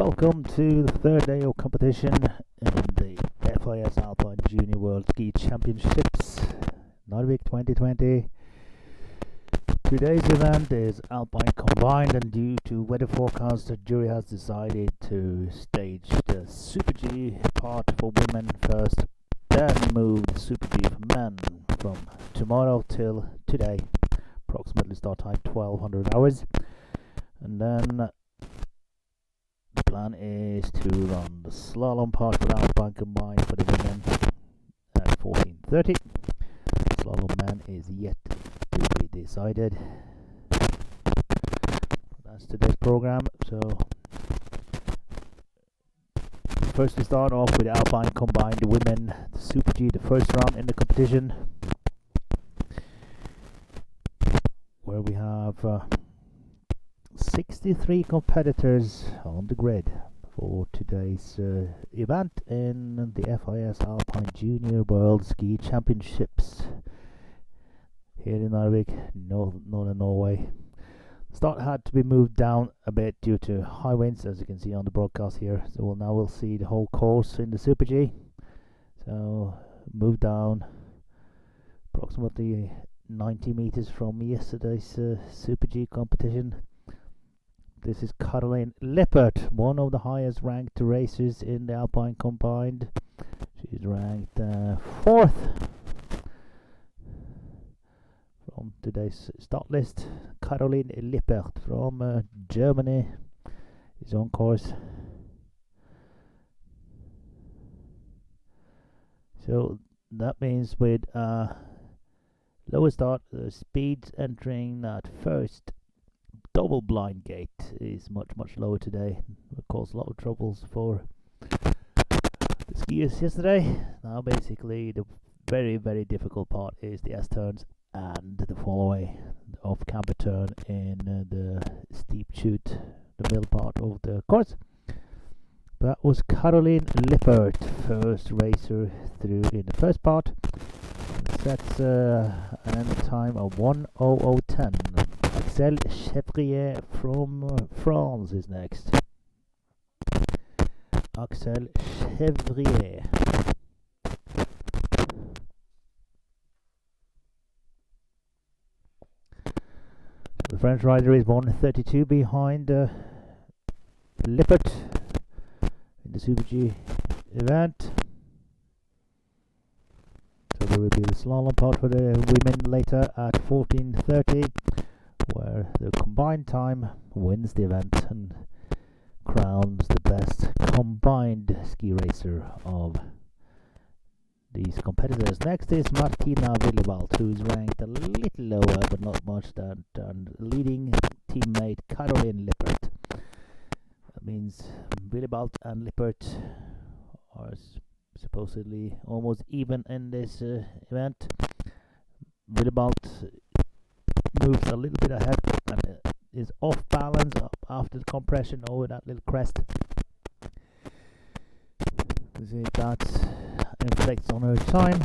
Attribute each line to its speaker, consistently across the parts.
Speaker 1: Welcome to the third day of competition in the FIS Alpine Junior World Ski Championships, Narvik 2020. Today's event is Alpine combined, and due to weather forecast, the jury has decided to stage the Super G part for women first, then move the Super G for men from tomorrow till today, approximately start time 1200 hours, and then the plan is to run the slalom part for Alpine combined for the women at 14:30. Slalom man is yet to be decided. That's today's program. So first we start off with Alpine combined, the women, the Super G, the first round in the competition, where we have 63 competitors on the grid for today's event in the FIS Alpine Junior World Ski Championships here in Narvik, northern Norway. Start had to be moved down a bit due to high winds, as you can see on the broadcast here. So we'll see the whole course in the Super G. So move down approximately 90 meters from yesterday's Super G competition. This is Caroline Lippert, one of the highest ranked racers in the Alpine combined. She's ranked 4th from today's start list. Caroline Lippert from Germany is on course. So that means with lower start, the speed entering that first double blind gate is much lower today. It caused a lot of troubles for the skiers yesterday. Now basically the very difficult part is the S-turns and the fall away, the off camber turn in the steep chute, the middle part of the course. That was Caroline Lippert, first racer through in the first part. That's an end time of 1:00:10. Axel Chevrier from France is next. Axel Chevrier. The French rider is 1:32 behind Lippert in the Super G event. So there will be the slalom part for the women later at 14:30. Where the combined time wins the event and crowns the best combined ski racer of these competitors. Next is Martina Willebald, who is ranked a little lower, but not much, than leading teammate Caroline Lippert. That means Willebald and Lippert are supposedly almost even in this event. Willebald moves a little bit ahead and is off balance after the compression over that little crest. You see that inflicts on her time.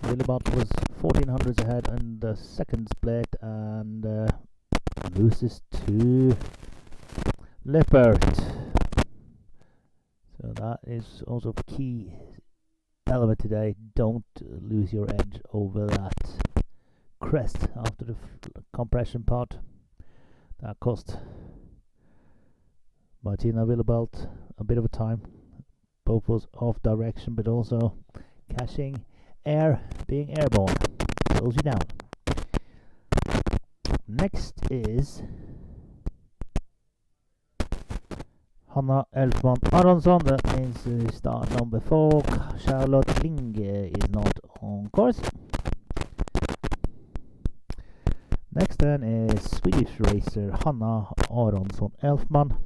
Speaker 1: Willebald was 1400s ahead in the second split and loses to Lippert. So that is also a key element today. Don't lose your edge over that crest after the compression part. That cost Martina Willebald a bit of a time. Both was off direction, but also catching air, being airborne, slows you down. Next is Hanna Elfman Aronsson. That means start number 4. Charlotte Linge is not on course. Next then is Swedish racer Hanna Aronsson Elfman,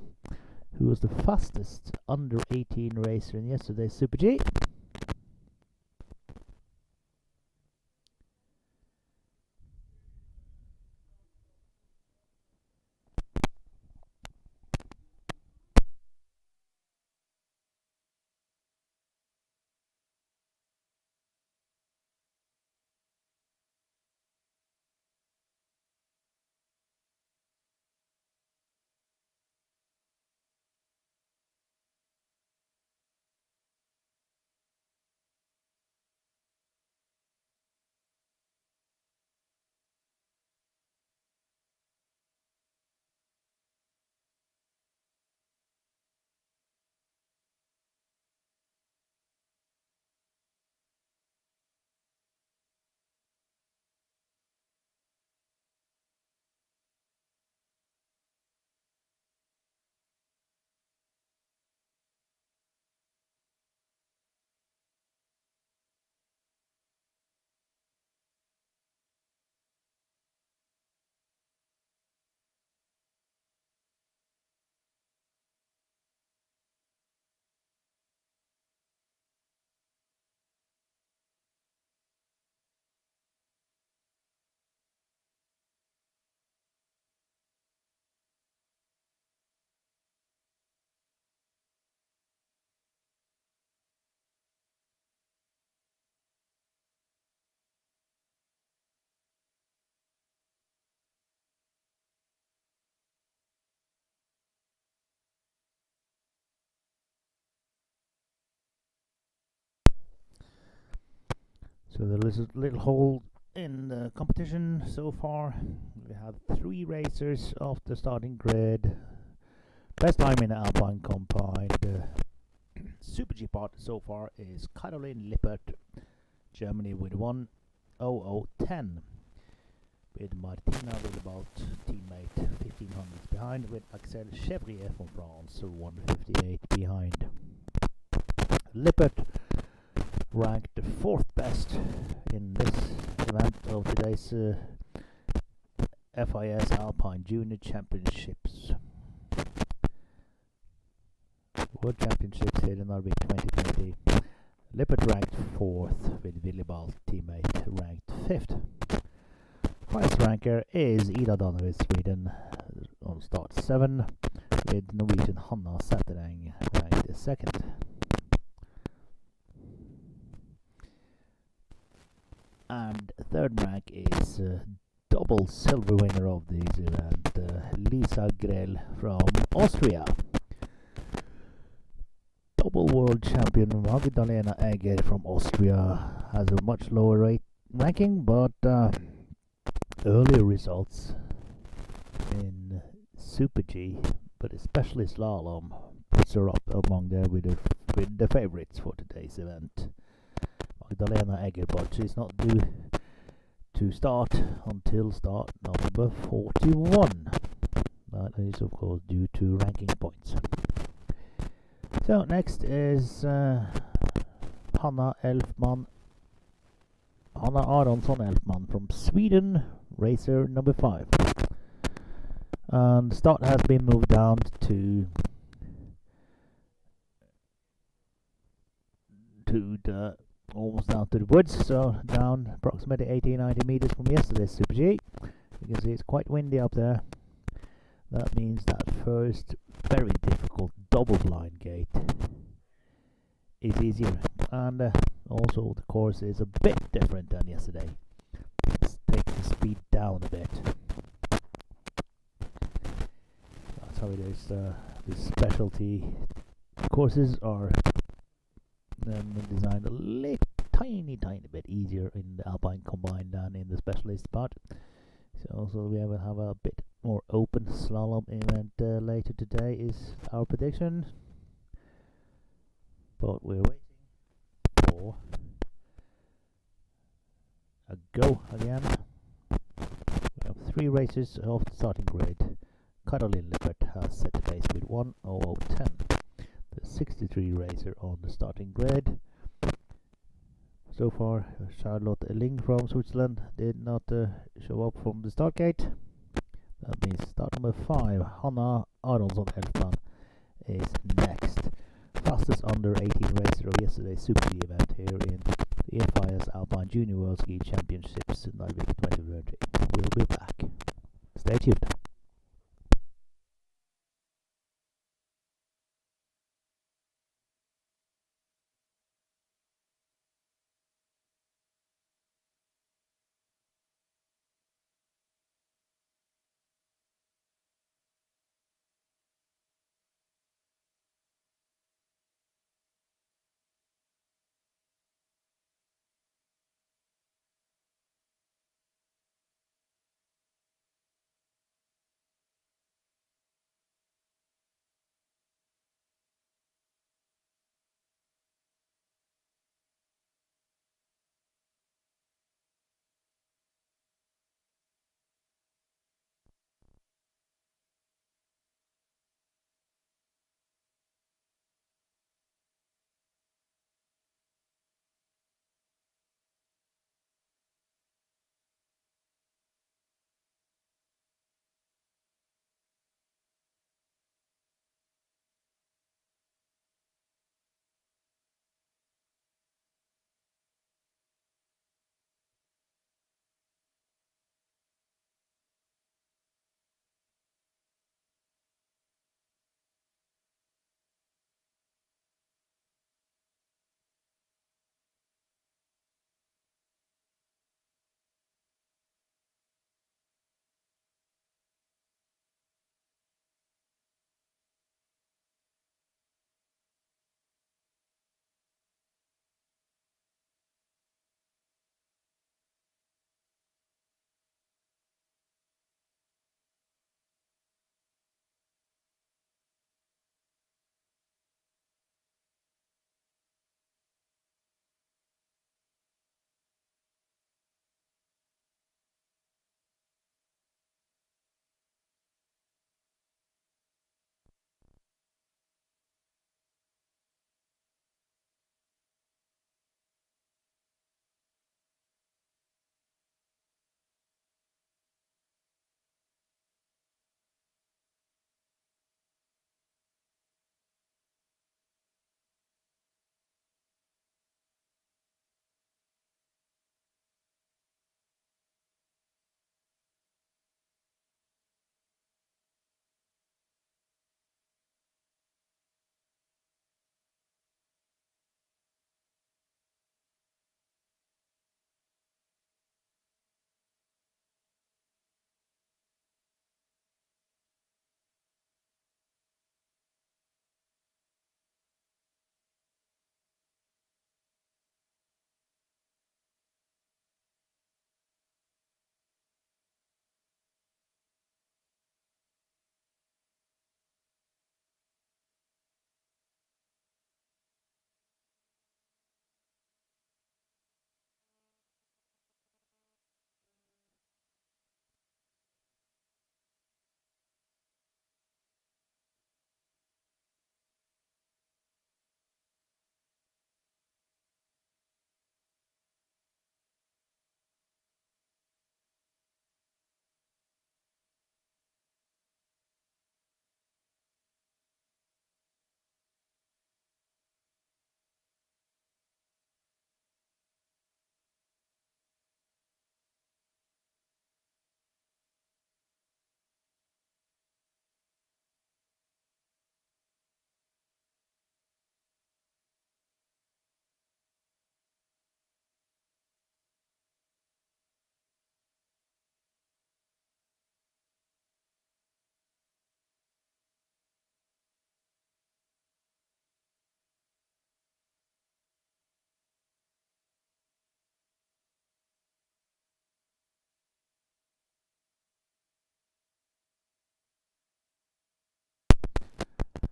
Speaker 1: who was the fastest under 18 racer in yesterday's Super G. So the little hole in the competition so far. We have 3 racers off the starting grid. Best time in the Alpine combined. Super G part so far is Caroline Lippert, Germany, with 1:00:10. With Martina Willebald, teammate, 1500 behind, with Axel Chevrier from France, 1:58 behind. Lippert ranked the 4th best in this event of today's FIS Alpine Junior Championships. World Championships here in Narvik 2020. Lippert ranked 4th, with Willebald, teammate, ranked 5th. Highest ranker is Ida Danner, Sweden, on start 7, with Norwegian Hanna Sætereng ranked 2nd. And 3rd rank is double silver winner of this event, Lisa Grell from Austria. Double world champion Magdalena Egger from Austria has a much lower ranking, but earlier results in Super G, but especially slalom, puts her up among there with the favorites for today's event. Magdalena Egger, but she's not due to start until start number 41. That is, of course, due to ranking points. So next is Hanna Aronsson Elfman from Sweden, racer number 5. And start has been moved down to the almost down to the woods, so down approximately 80-90 meters from yesterday's Super G. You can see it's quite windy up there. That means that first very difficult double blind gate is easier, and also the course is a bit different than yesterday. Let's take the speed down a bit. That's how it is. The specialty courses are designed a tiny bit easier in the Alpine combined than in the specialist part. So also we will have a bit more open slalom event later today is our prediction. But we're waiting for a go again. We have 3 races off the starting grid. Caroline Lippert has set the pace with 1:00:10. The 63 racer on the starting grid. So far, Charlotte Ling from Switzerland did not show up from the start gate. That means start number 5, Hanna Aronsson Elfman, is next. Fastest under 18 racer of yesterday's Super G event here in the FIS Alpine Junior World Ski Championships in Narvik 2020. We'll be back. Stay tuned.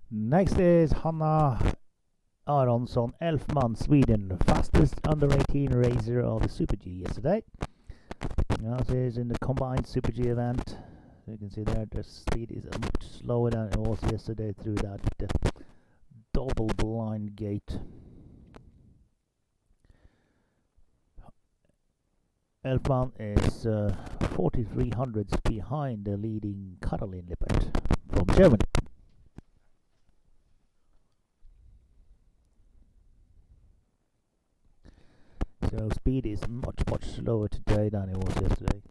Speaker 1: Next is Hanna Aronsson, Elfman, Sweden, fastest under 18 racer of the Super G yesterday. Now this is in the combined Super G event. You can see there the speed is much slower than it was yesterday through that double blind gate. Elfman is 43 hundredths behind the leading Caroline Lippert from Germany. So speed is much slower today than it was yesterday.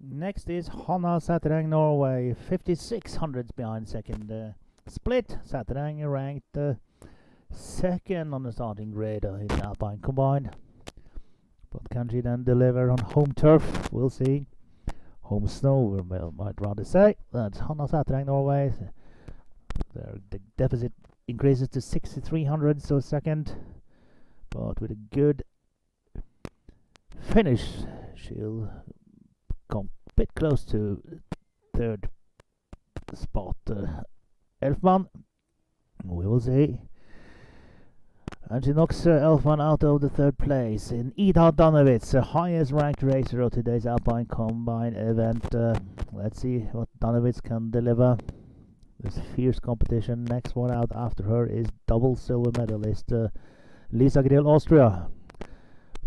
Speaker 1: Next is Hanna Satereng, Norway, 56 hundredths behind second. Split, Satereng ranked second on the starting grid in Alpine combined. But can she then deliver on home turf? We'll see. Home snow, we might rather say. That's Hanna Satereng, Norway. The deficit increases to 63 hundredths so second. But with a good finish, she'll come a bit close to third spot. Elfman, we will see. And she knocks Elfman out of the third place. In Ida Danowitz, the highest ranked racer of today's Alpine Combine event. Let's see what Danowitz can deliver. There's fierce competition. Next one out after her is double silver medalist Lisa Grill, Austria.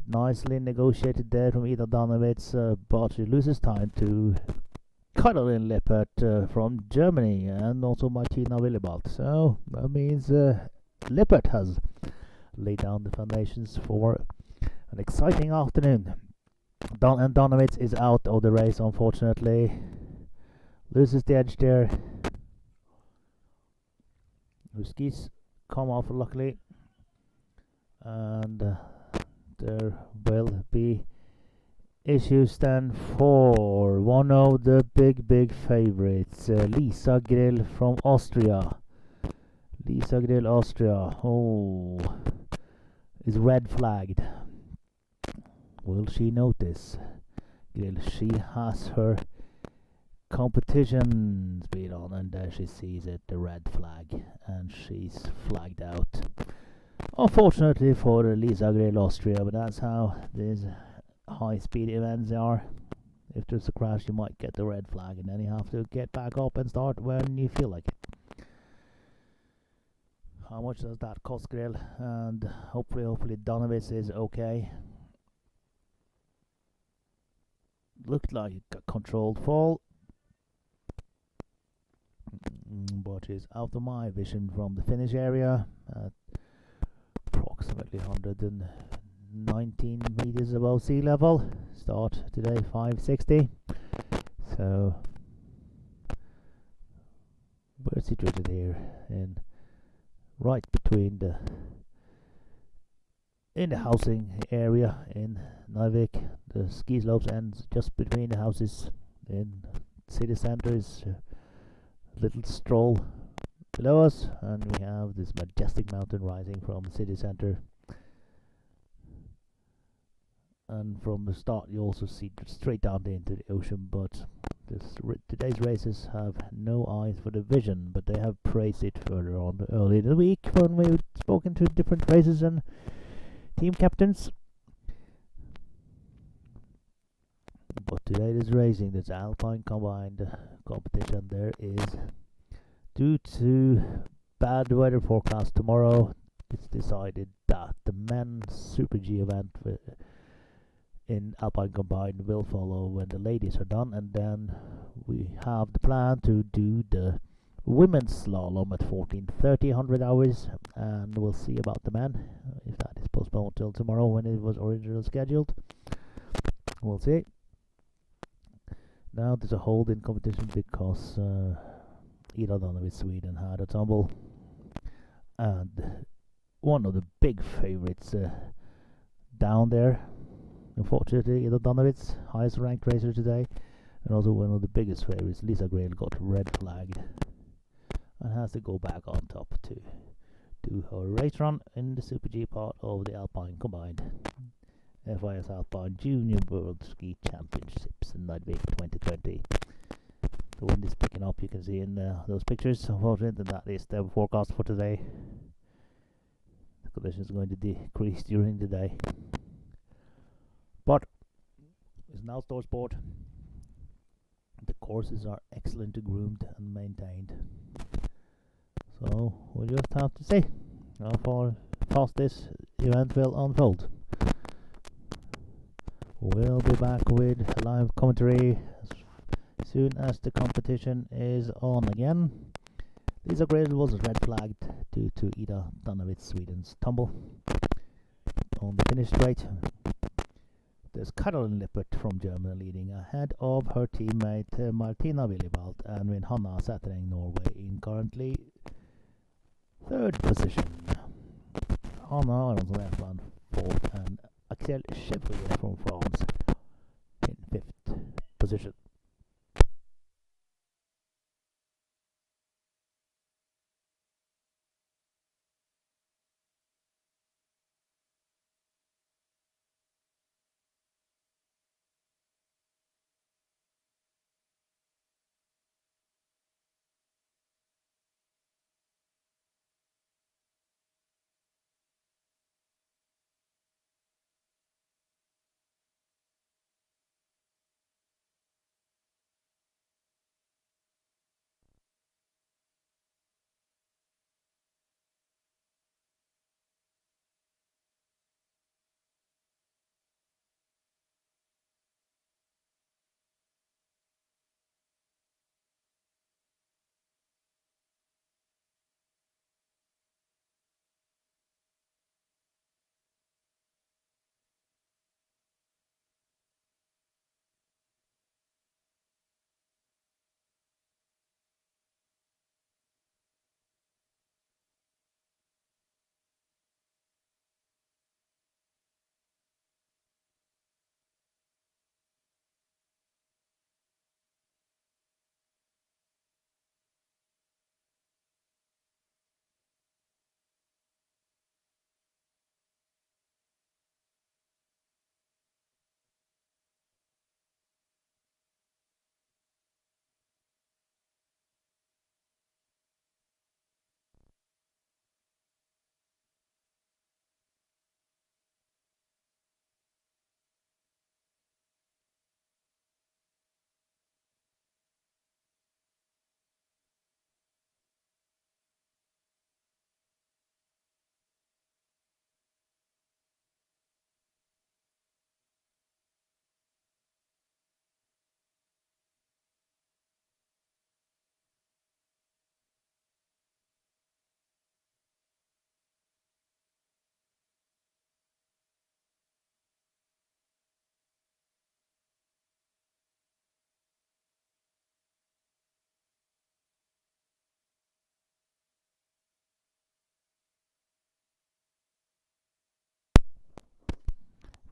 Speaker 1: Nicely negotiated there from Ida Danowitz, but she loses time to Caroline Lippert from Germany and also Martina Willibald. So that means Lippert has laid down the foundations for an exciting afternoon. And Danowitz is out of the race, unfortunately. Loses the edge there. Her skis come off, luckily. And there will be issues then for one of the big favorites, Lisa Grill from Austria. Lisa Grill, Austria, is red flagged. Will she notice? Grill, she has her competition speed on, and there she sees it, the red flag, and she's flagged out. Unfortunately for Lisa Grill, Austria, but that's how these high speed events are. If there's a crash, you might get the red flag, and then you have to get back up and start when you feel like it. How much does that cost Grill? And hopefully Danowitz is okay. Looked like a controlled fall, but is out of my vision from the finish area at approximately 119 meters above sea level. Start today 5:60. So we're situated here in right between in the housing area in Narvik. The ski slopes ends just between the houses. In city center is a little stroll below us, and we have this majestic mountain rising from the city center. And from the start you also see straight down into the ocean, but today's races have no eyes for the vision, but they have praised it further on early in the week when we've spoken to different races and team captains. But today's racing, this Alpine combined competition, there is, due to bad weather forecast tomorrow, it's decided that the men's Super G event in Alpine combined will follow when the ladies are done, and then we have the plan to do the women's slalom at 14:30 100 hours, and we'll see about the men if that is postponed till tomorrow when it was originally scheduled. We'll see. Now there's a hold in competition because Ida Danowitz, Sweden, had a tumble and one of the big favorites down there. Unfortunately, Ida Danovitz, highest ranked racer today, and also one of the biggest favorites, Lisa Grail, got red flagged and has to go back on top to do her race run in the Super G part of the Alpine combined FIS Alpine Junior World Ski Championships in Narvik 2020. The wind is picking up, you can see in those pictures. Unfortunately, that is the forecast for today. The conditions are going to decrease during the day, but it's an outdoor sport. The courses are excellently groomed and maintained, so we'll just have to see how fast this event will unfold. We'll be back with live commentary as soon as the competition is on again. Lisa Grace was red flagged due to Ida Danovitz, Sweden's tumble on the finish straight. There's Caroline Lippert from Germany leading ahead of her teammate Martina Willibald, and with Hanna Sætring, Norway, in currently third position. Hanna Aronson F1 fourth, and Axel Chevrier from France in fifth position.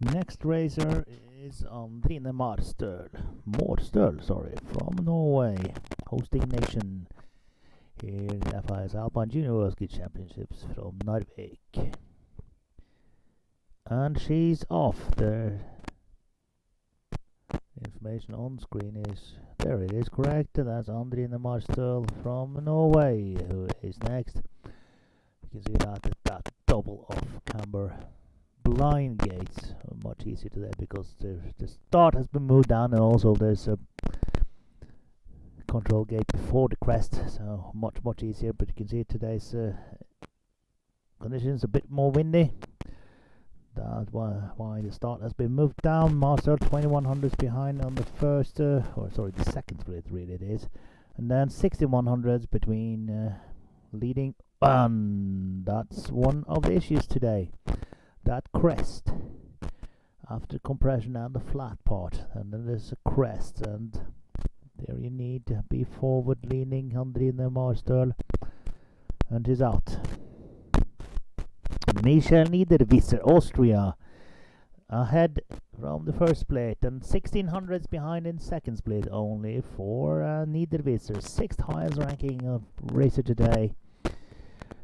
Speaker 1: Next racer is Andrine Morstøl, from Norway, hosting nation here in the FIS Alpine Junior World Ski Championships from Narvik. And she's off. The information on screen is, there it is, correct. That's Andrine Morstøl from Norway who is next. You can see that double off camber blind gates are much easier today because the start has been moved down, and also there's a control gate before the crest, so much easier. But you can see today's conditions a bit more windy. That's why the start has been moved down. Master 2100s behind on the first, the second split really it is, and then 6100s between leading. And that's one of the issues today. That crest after compression and the flat part, and then there's a crest, and there you need to be forward leaning. Andrine Morstøl, and she's out. Michael Niederwisser, Austria, ahead from the first split and 1600s behind in second split only for Niederwisser, 6th highest ranking of racer today.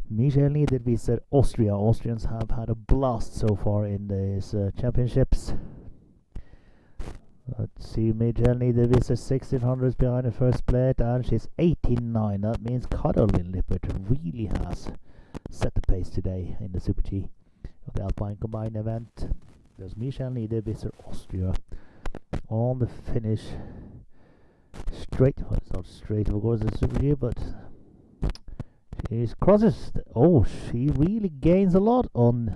Speaker 1: Michael Niederwisser, Austria. Austrians have had a blast so far in these championships. Let's see, Michael Niederwisser 1600s behind the first split, and she's 18.9. That means Caroline Lippert really has set the pace today in the Super G of the Alpine Combined event. There's Michael Niederwisser, Austria, on the finish straight. Well, it's not straight, of course, the Super G, but she crosses. Oh, she really gains a lot on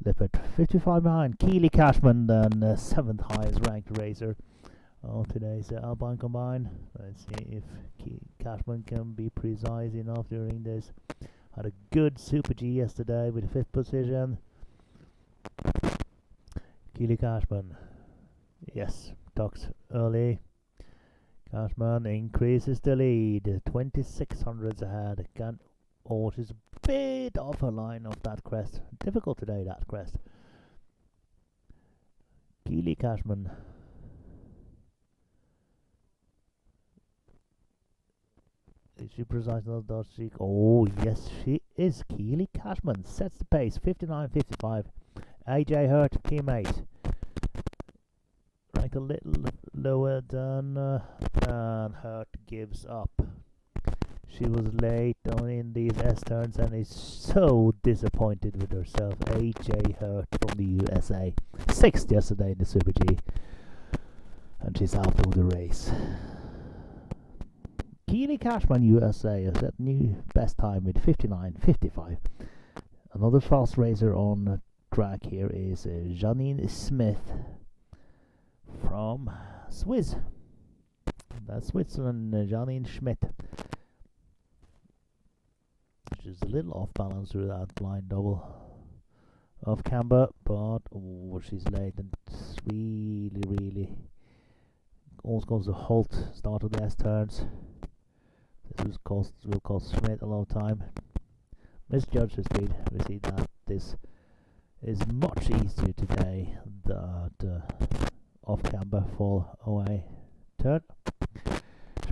Speaker 1: Lippert. 55 behind. Keely Cashman, then 7th highest ranked racer on today's Alpine Combined. Let's see if Cashman can be precise enough during this. Had a good Super G yesterday with the 5th position. Keely Cashman, yes, tucks early. Cashman increases the lead, 2600s ahead. She's a bit off her line of that crest. Difficult today, that crest. Keely Cashman. Is she precise enough? Does she? Oh, yes, she is. Keely Cashman sets the pace, 59.55. AJ Hurt, teammate, ranked a little lower than and Hurt gives up. She was late on in these S turns and is so disappointed with herself. AJ Hurt from the USA, 6th yesterday in the Super G, and she's out of the race. Keely Cashman, USA, has set new best time with 59.55. Another fast racer on track here is Janine Smith from Swiss. That's Switzerland, Janine Schmidt. She's a little off balance through that blind double of camber, but oh, she's late and it's really almost goes to halt start of the S turns. This will cost Schmidt a lot of time. Misjudged her speed. We see that this is much easier today. That off camber fall away turn.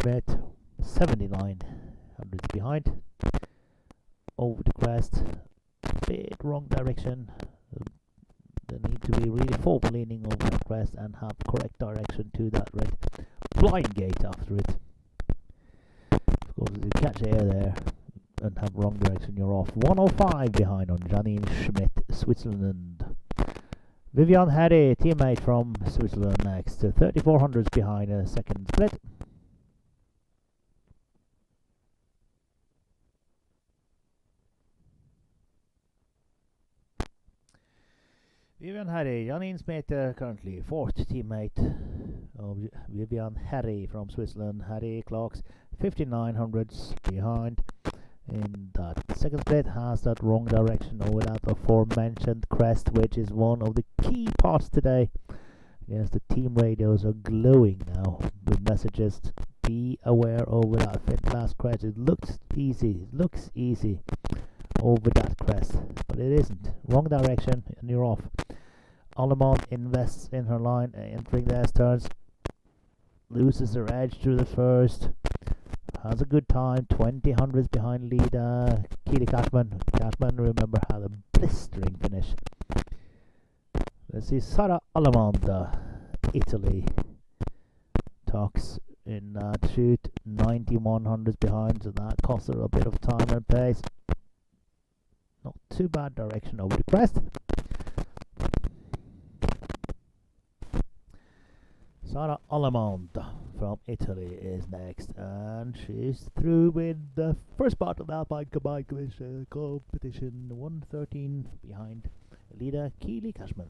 Speaker 1: Schmidt 79 hundredths behind. Over the crest, bit wrong direction. They need to be really forward leaning over that crest and have correct direction to that red blind gate after it. Of course, if you catch air there and have wrong direction, you're off. 105 behind on Janine Schmidt, Switzerland. Vivian Harry, teammate from Switzerland, next. 3400s behind a second split. Vivian Harry, Janine Smith, currently 4th teammate of Vivian Harry from Switzerland. Harry clocks 5900s behind in that second split, has that wrong direction over that aforementioned crest, which is one of the key parts today. Yes, the team radios are glowing now with messages. Be aware over that last crest. It looks easy, over that crest, but it isn't. Wrong direction and you're off. Allemande invests in her line, entering the S turns, loses her edge through the first, has a good time, 20 hundredths behind leader Keely Cashman. Cashman, remember, had a blistering finish. Let's see, Sara Allemande, Italy, talks in that shoot, 91 hundredths behind, so that cost her a bit of time and pace. Not too bad direction over the crest. Sara Allemande from Italy is next, and she's through with the first part of the Alpine Combined competition. 113 behind leader Keely Cashman.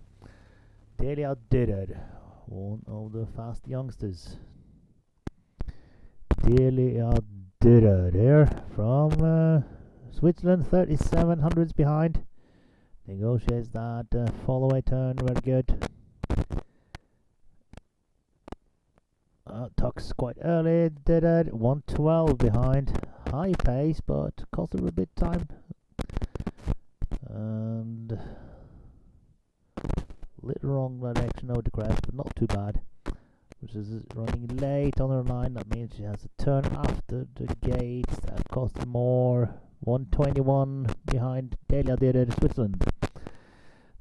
Speaker 1: Delia Didard, one of the fast youngsters. Delia Didard here from Switzerland, 3700s behind. Negotiates that follow-away turn, very good. Tucks quite early, did it. 112 behind. High pace, but cost her a bit time. and little wrong direction over the crest, but not too bad. Which is running late on her line. That means she has to turn after the gates. That costs more. 121 behind Delia Dere, Switzerland.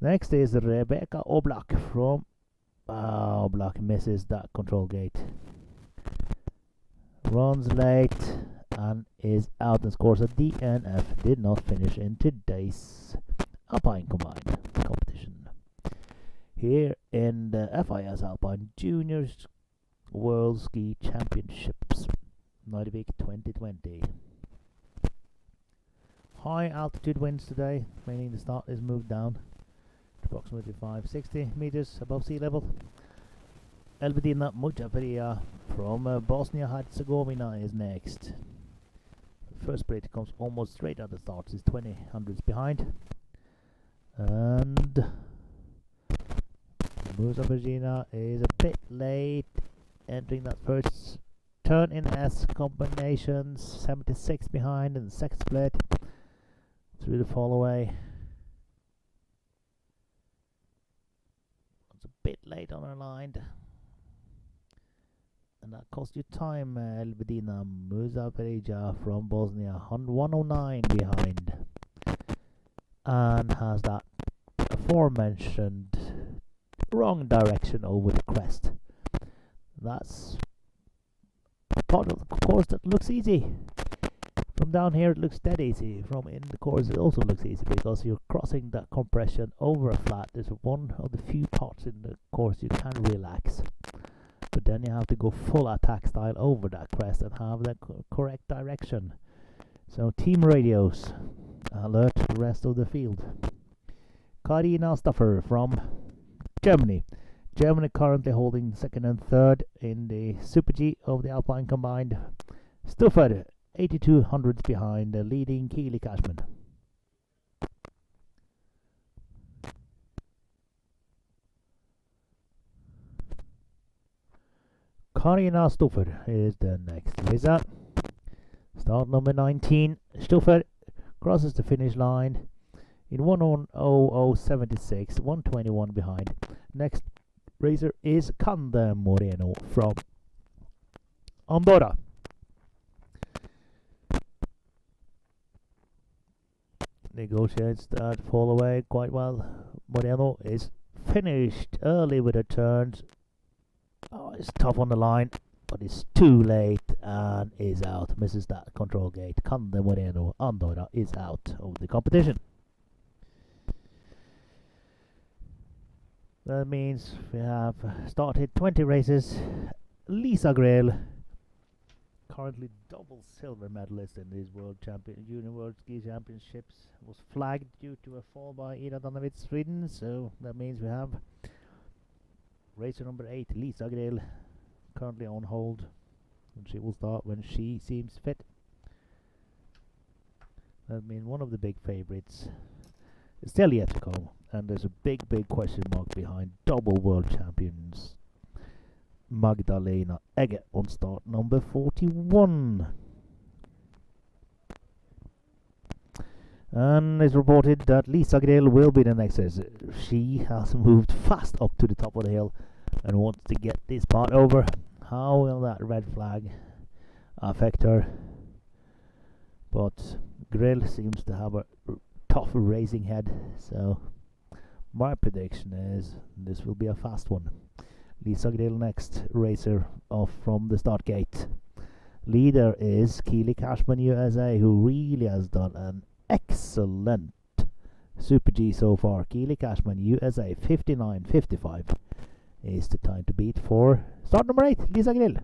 Speaker 1: Next is Rebecca Oblak from Oblak misses that control gate. Runs late and is out and scores a DNF. Did not finish in today's Alpine combined competition. Here in the FIS Alpine Juniors World Ski Championships, Narvik 2020. High altitude winds today, meaning the start is moved down to approximately 560 meters above sea level. Elvedina Mujaveria from Bosnia-Herzegovina is next. The first sprint comes almost straight at the start, is 20 hundredths behind. And Mujaveria is a bit late, entering that first turn in S combinations, 76 behind in the second split. Through the fall away. It's a bit late on her line. And that cost you time, Elvedina Muzaverija from Bosnia, 109 behind. And has that aforementioned wrong direction over the crest. That's a part of the course that looks easy. From down here it looks dead easy. From in the course it also looks easy because you're crossing that compression over a flat. There's one of the few parts in the course you can relax. But then you have to go full attack style over that crest and have the correct direction. So team radios, alert the rest of the field. Karina Stuffer from Germany. Germany currently holding second and third in the Super G of the Alpine combined. Stuffer 82 hundredths behind the leading Keely Cashman. Karina Stuffer is the next racer. Start number 19. Stuffer crosses the finish line in 1:00:76, 121 behind. Next racer is Cande Moreno from Andorra. Negotiates that fall away quite well. Moreno is finished early with her turns. Oh, it's tough on the line, but it's too late and is out. Misses that control gate. Cande Moreno, Andorra, is out of the competition. That means we have started 20 races. Lisa Grail, currently double silver medalist in these Junior World Ski Championships, was flagged due to a fall by Ida Danovitz, Sweden. So that means we have racer number 8, Lisa Grail, currently on hold, and she will start when she seems fit. That means one of the big favorites is still yet to come, and there's a big question mark behind double world champions Magdalena Egge on start number 41. And it's reported that Lisa Grail will be the next racer. She has moved fast up to the top of the hill and wants to get this part over. How will that red flag affect her? But Grail seems to have a tough racing head, so my prediction is this will be a fast one. Lisa Grail next racer off from the start gate. Leader is Keely Cashman USA, who really has done an excellent Super G so far. Keely Cashman USA 59.55 is the time to beat for start number 8, Lisa Grail.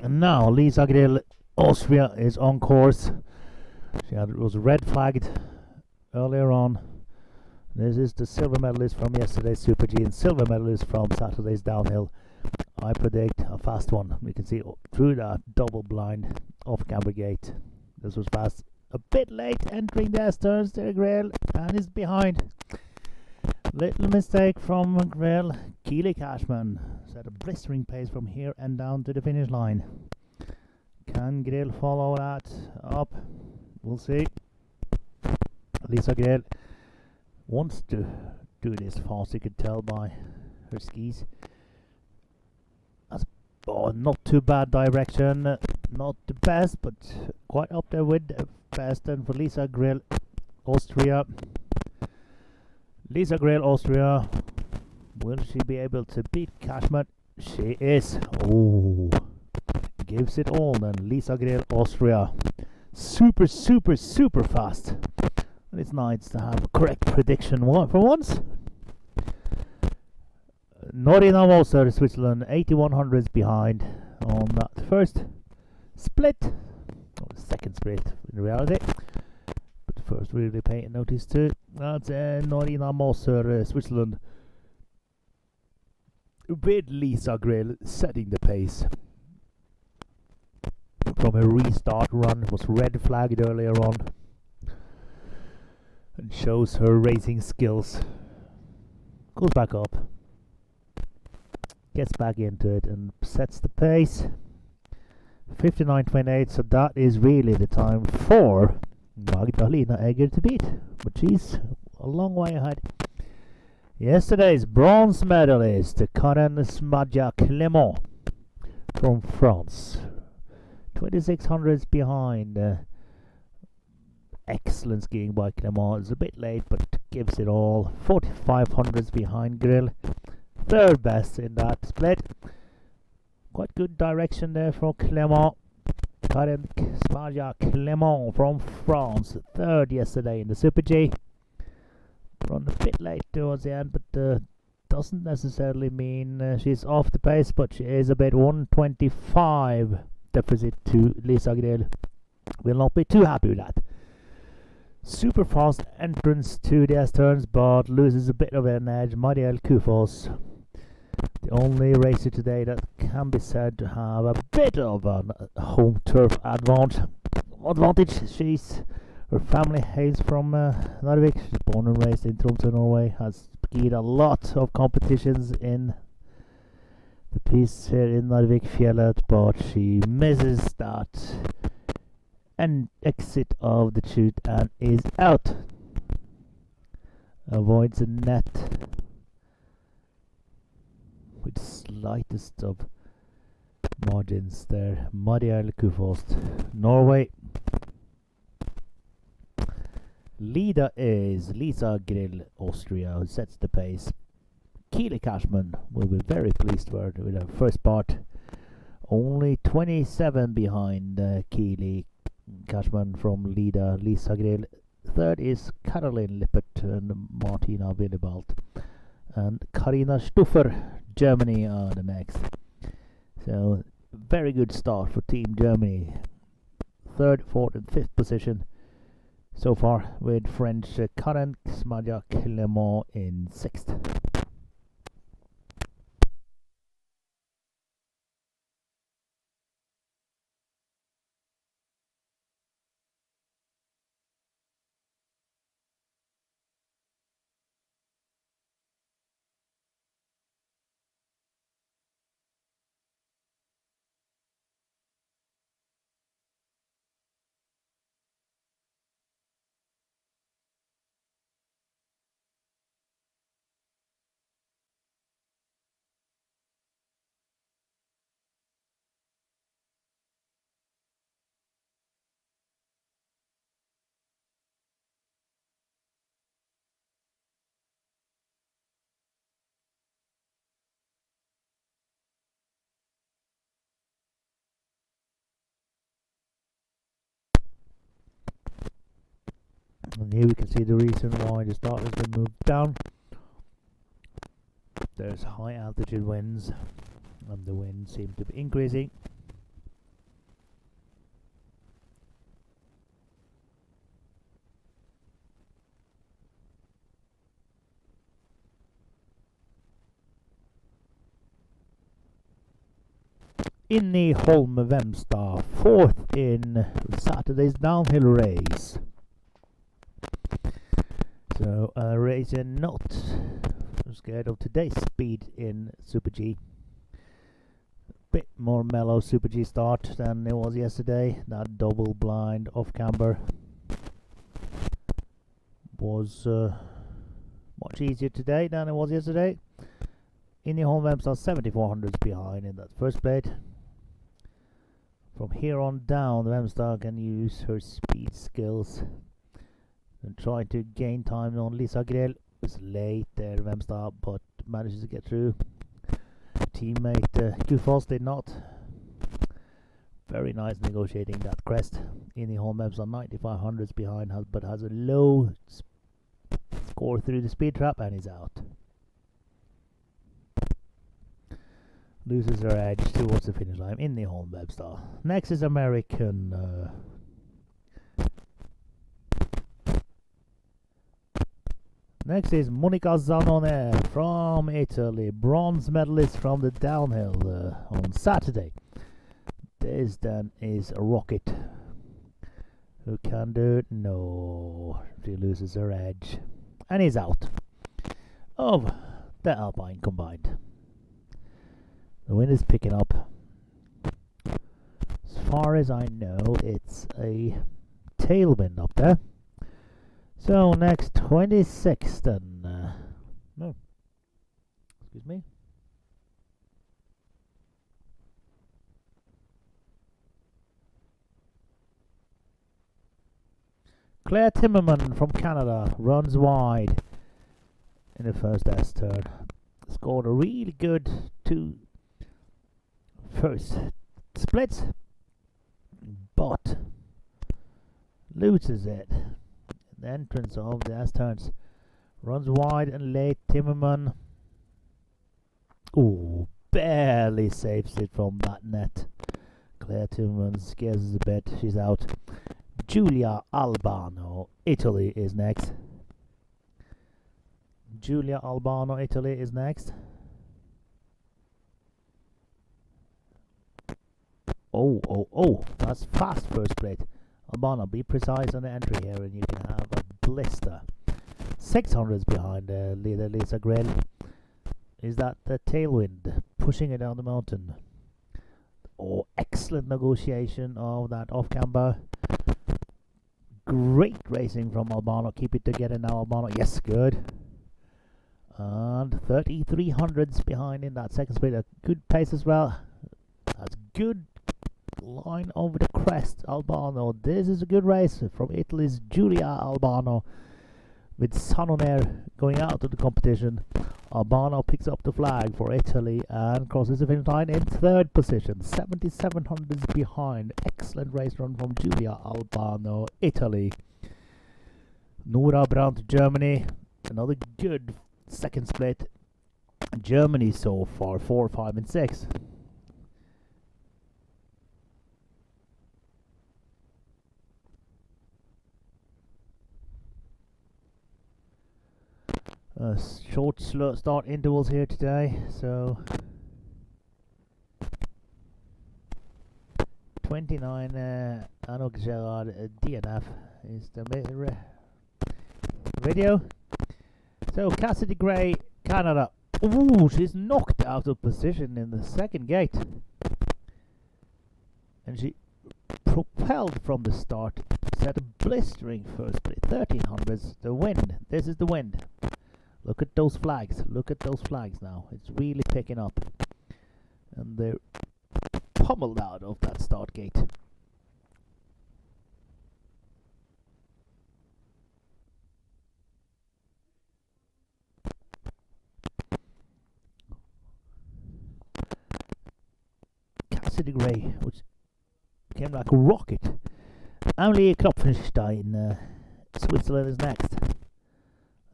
Speaker 1: And now Lisa Grill, Austria, is on course. Was red flagged earlier on. This is the silver medalist from yesterday's Super G and silver medalist from Saturday's downhill. I predict a fast one. You can see through that double blind off camber gate. This was fast. A bit late entering the S-turns there, Grail, and is behind. Little mistake from Grail. Keely Cashman set a blistering pace from here and down to the finish line. Can Grail follow that up? We'll see. Lisa Grail wants to do this fast, you could tell by her skis. That's not too bad direction, not the best, but quite up there with the best. And for Lisa Grail, Austria. Lisa Grail, Austria. Will she be able to beat Cashman? She is. Oh, gives it all then. Lisa Grail, Austria. Super fast. And it's nice to have a correct prediction for once. Norina Moser, Switzerland, 8100s behind on that first split. Or the second split in reality. But first really paying notice to. That's Norina Moser, Switzerland. With Lisa Grail setting the pace. From a restart run, was red flagged earlier on. And shows her racing skills. Goes back up. Gets back into it and sets the pace. 59.28, so that is really the time for Magdalena Egger to beat. But she's a long way ahead. Yesterday's bronze medalist, Karen Smadja-Clement from France. 2600s behind. Excellent skiing by Clement. It's a bit late, but gives it all. 4500s behind Grill. Third best in that split. Quite good direction there for Clement. Karen Smadja-Clement from France. Third yesterday in the Super G. Run a bit late towards the end, but doesn't necessarily mean she's off the pace, but she is a bit 125 deficit to Lisa Grill. Will not be too happy with that. Super fast entrance to the S-turns, but loses a bit of an edge. Marielle Kufos, the only racer today that can be said to have a bit of a home turf advantage. Her family hails from Narvik. She's born and raised in Tromsø, Norway. Has skied a lot of competitions in the piece here in Narvik Fjellet, but she misses that and exit of the chute and is out. Avoids a net with slightest of margins there. Marielle Kufost, Norway. Leader is Lisa Grill, Austria, who sets the pace. Keely Cashman will be very pleased with her first part. Only 27 behind Keely Cashman from leader Lisa Grill. Third is Caroline Lippert and Martina Willibald. And Karina Stuffer, Germany, are the next. So, very good start for Team Germany. Third, fourth and fifth position so far, with French Karen Smadja-Clement in sixth. And here we can see the reason why the start has been moved down. There's high altitude winds, and the winds seem to be increasing. Inni Holm Vemstad, fourth in Saturday's downhill race. So a race in not scared of today's speed in Super G. Bit more mellow Super G start than it was yesterday. That double blind off camber was much easier today than it was yesterday. Inni Holm Vemstad 7400s behind in that first plate. From here on down, Vemstad can use her speed skills and try to gain time on Lisa Grell. It's late there, Vemstad, but manages to get through. Teammate Kufoss did not. Very nice negotiating that crest. Inni Holm Vemstad 9500s behind, but has a low score through the speed trap and is out. Loses her edge towards the finish line. Inni Holm Vemstad. Next is American. Next is Monica Zanone from Italy, bronze medalist from the downhill on Saturday. This then is a rocket. Who can do it? No, she loses her edge and is out of the Alpine combined. The wind is picking up. As far as I know, it's a tailwind up there. So next 26th then. No. Excuse me. Claire Timmerman from Canada runs wide in the first S turn. Scored a really good first splits, but loses it. The entrance of the S turns. Runs wide and late. Timmerman. Oh, barely saves it from that net. Claire Timmerman scares us a bit. She's out. Giulia Albano, Italy is next. Giulia Albano, Italy is next. Oh, that's fast first plate. Albano, be precise on the entry here and you can have a blister. 600s behind leader Lisa Grell. Is that the tailwind pushing it down the mountain? Oh, excellent negotiation of that off camber. Great racing from Albano. Keep it together now, Albano. Yes, good. And 3300s behind in that second split. A good pace as well. That's good line over the crest. Albano. This is a good race from Italy's Giulia Albano. With Sanonair going out of the competition. Albano picks up the flag for Italy and crosses the finish line in third position. 7700s behind. Excellent race run from Giulia Albano, Italy. Nora Brandt, Germany. Another good second split. Germany so far, 4, 5 and 6. Short start intervals here today, so 29 Anok Gerard DNF is the video. So Cassidy Gray, Canada. Ooh, she's knocked out of position in the second gate, and she propelled from the start. Set a blistering first split. 1300s. The wind. This is the wind. Look at those flags. Look at those flags now. It's really picking up. And they're pummeled out of that start gate. Cassidy Gray, which came like a rocket. Only Klopfenstein, Switzerland is next.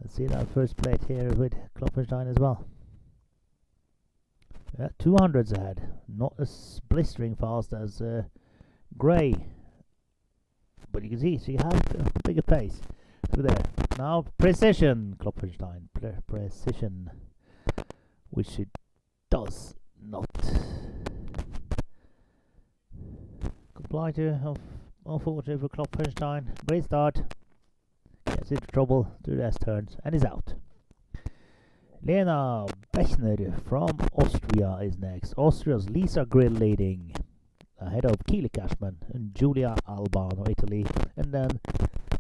Speaker 1: Let's see that first plate here with Klopfenstein as well. Yeah, 200s ahead. Not as blistering fast as Gray. But you can see she has a bigger pace through there. Now precision, Klopfenstein. Precision. Which she does not Comply to, unfortunately for Klopfenstein. Great start. Gets into trouble to rest turns and is out. Lena Bechner from Austria is next. Austria's Lisa Grill leading, ahead of Keely Cashman and Giulia Albano, Italy. And then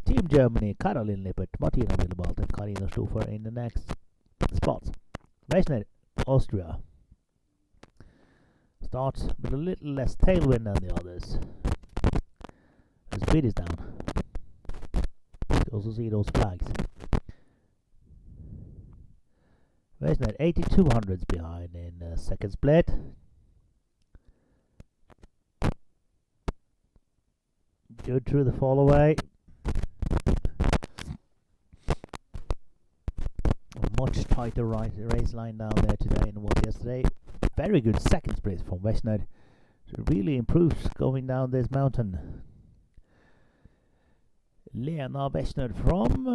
Speaker 1: Team Germany, Caroline Lippert, Martina Willebald and Karina Schufer in the next spots. Bechner, Austria, starts with a little less tailwind than the others. The speed is down. You also see those flags. Bechner 8200s behind in the second split. Good through the fall away. Much tighter race line down there today than it was yesterday. Very good second split from Bechner. It really improves going down this mountain. Lena Bechner from